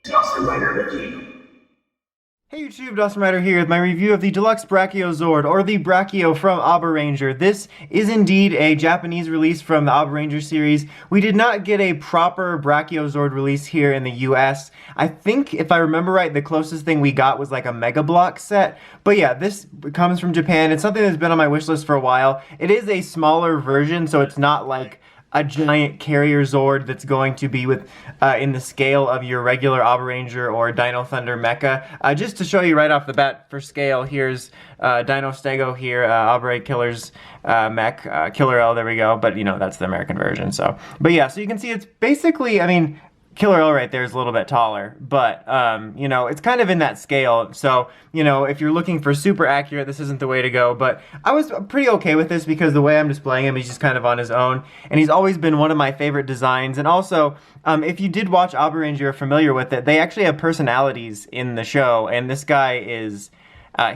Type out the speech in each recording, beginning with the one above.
Dawson Rider Wiki. Hey YouTube, Dawson Rider here with my review of the Deluxe Brachio Zord, or the Brachio from Abaranger. This is indeed a Japanese release from the Abaranger series. We did not get a proper Brachio Zord release here in the US. I think, if I remember right, the closest thing we got was like a Mega Block set. But yeah, this comes from Japan. It's something that's been on my wish list for a while. It is a smaller version, so it's not like a giant carrier Zord that's going to be with in the scale of your regular Abaranger or Dino Thunder mecha. Just to show you right off the bat for scale, here's Dino Stego here, Abaranger Killer's mech, Killer L, there we go, but you know, that's the American version, so. But yeah, so you can see it's basically, I mean, Killer L right there is a little bit taller, but, you know, it's kind of in that scale, so, you know, if you're looking for super accurate, this isn't the way to go, but I was pretty okay with this because the way I'm displaying him, he's just kind of on his own, and he's always been one of my favorite designs, and also, if you did watch Abaranger, you're familiar with it, they actually have personalities in the show, and this guy is...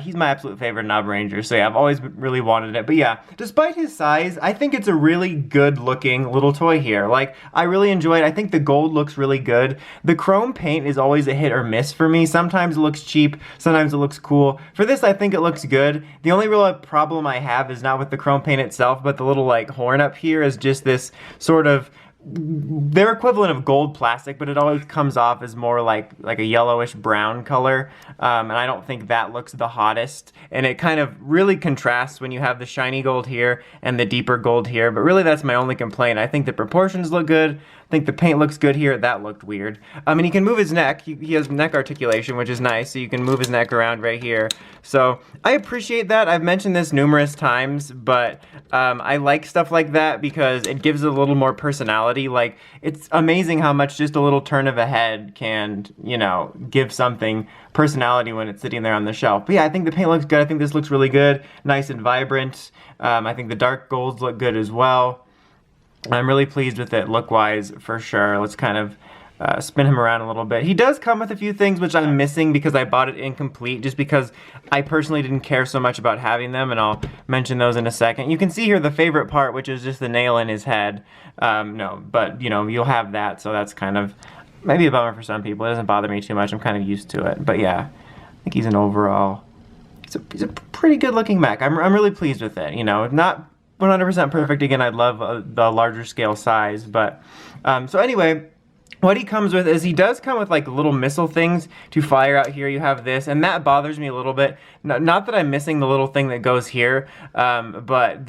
he's my absolute favorite in Abaranger, so yeah, I've always really wanted it. But yeah, despite his size, I think it's a really good-looking little toy here. Like, I really enjoy it. I think the gold looks really good. The chrome paint is always a hit or miss for me. Sometimes it looks cheap, sometimes it looks cool. For this, I think it looks good. The only real problem I have is not with the chrome paint itself, but the little, like, horn up here is just this sort of... They're equivalent of gold plastic, but it always comes off as more like a yellowish brown color, and I don't think that looks the hottest, and it kind of really contrasts when you have the shiny gold here and the deeper gold here, but really that's my only complaint. I think the proportions look good, I think the paint looks good here. That looked weird. And he can move his neck. He has neck articulation, which is nice, so you can move his neck around right here. So I appreciate that. I've mentioned this numerous times, but I like stuff like that because it gives it a little more personality. Like, it's amazing how much just a little turn of a head can, you know, give something personality when it's sitting there on the shelf. But yeah, I think the paint looks good. I think this looks really good, nice and vibrant. I think the dark golds look good as well. I'm really pleased with it look-wise, for sure. Let's kind of spin him around a little bit. He does come with a few things which I'm missing because I bought it incomplete, just because I personally didn't care so much about having them, and I'll mention those in a second. You can see here the favorite part, which is just the nail in his head. No, but, you know, you'll have that, so that's kind of maybe a bummer for some people. It doesn't bother me too much. I'm kind of used to it. But yeah, I think he's an overall... He's a pretty good-looking mech. I'm really pleased with it, you know. Not 100% perfect. Again, I'd love the larger scale size, but so anyway, what he comes with is he does come with like little missile things to fire out here. You have this, and that bothers me a little bit. Not that I'm missing the little thing that goes here, but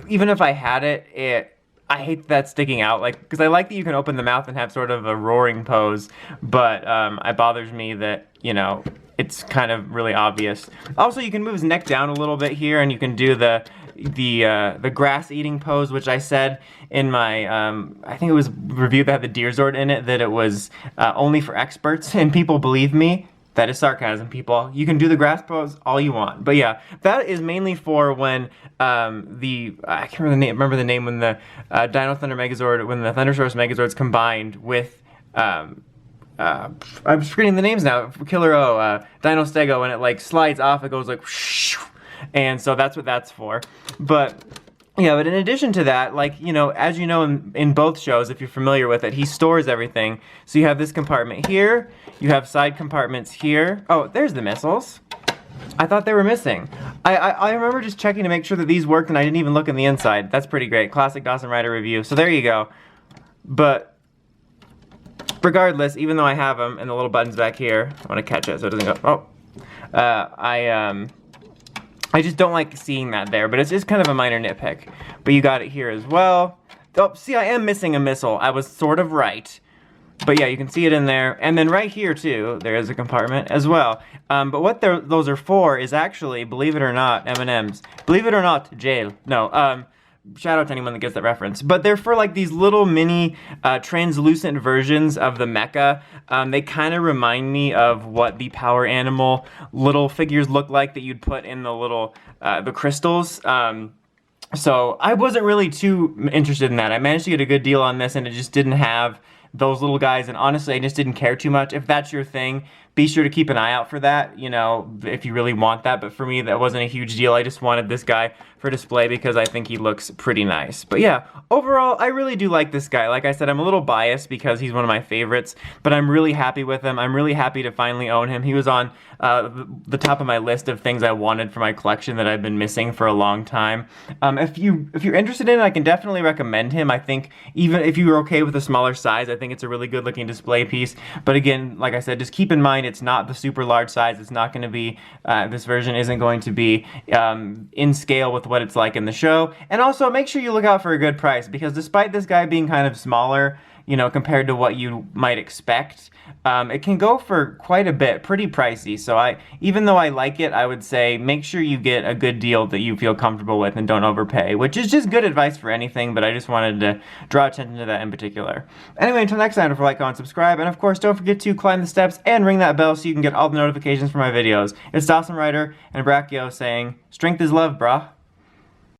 even if I had it, I hate that sticking out, like, because I like that you can open the mouth and have sort of a roaring pose, but it bothers me that, you know, it's kind of really obvious. Also, you can move his neck down a little bit here, and you can do the grass eating pose, which I said in my I think it was review that had the Deer Zord in it, that it was only for experts, and people believe me. That is sarcasm, people. You can do the grass pose all you want, but yeah, that is mainly for when I can't remember the name when the Dino Thunder Megazord, when the Thundersaurus Megazords combined with I'm forgetting the names now. Killer O, Dino Stego, when it like slides off, it goes like whoosh, and so that's what that's for. But yeah, but in addition to that, like, you know, as you know in both shows, if you're familiar with it, he stores everything. So you have this compartment here, you have side compartments here. Oh, there's the missiles. I thought they were missing. I remember just checking to make sure that these worked, and I didn't even look in the inside. That's pretty great. Classic Dawson Rider review. So there you go. But regardless, even though I have them and the little buttons back here, I want to catch it so it doesn't go, oh. I just don't like seeing that there, but it's just kind of a minor nitpick. But you got it here as well. Oh, see, I am missing a missile. I was sort of right. But yeah, you can see it in there. And then right here, too, there is a compartment as well. But what those are for is actually, believe it or not, M&Ms. Believe it or not, jail. No, shout out to anyone that gets that reference. But they're for like these little mini translucent versions of the mecha. They kind of remind me of what the Power Animal little figures look like that you'd put in the little the crystals. So I wasn't really too interested in that. I managed to get a good deal on this, and it just didn't have those little guys, and honestly, I just didn't care too much. If that's your thing, be sure to keep an eye out for that, you know, if you really want that. But for me, that wasn't a huge deal. I just wanted this guy for display because I think he looks pretty nice. But yeah, overall, I really do like this guy. Like I said, I'm a little biased because he's one of my favorites, but I'm really happy with him. I'm really happy to finally own him. He was on the top of my list of things I wanted for my collection that I've been missing for a long time. If you're interested in it, I can definitely recommend him. I think even if you're okay with a smaller size, I think it's a really good looking display piece. But again, like I said, just keep in mind it's not the super large size. It's not going to be, this version isn't going to be in scale with what it's like in the show. And also make sure you look out for a good price, because despite this guy being kind of smaller, you know, compared to what you might expect, it can go for quite a bit, pretty pricey. So even though I like it, I would say make sure you get a good deal that you feel comfortable with and don't overpay, which is just good advice for anything, but I just wanted to draw attention to that in particular. Anyway, until next time, don't forget, like, comment, subscribe, and of course, don't forget to climb the steps and ring that bell so you can get all the notifications for my videos. It's Dawson Ryder and Brachio saying, strength is love, brah.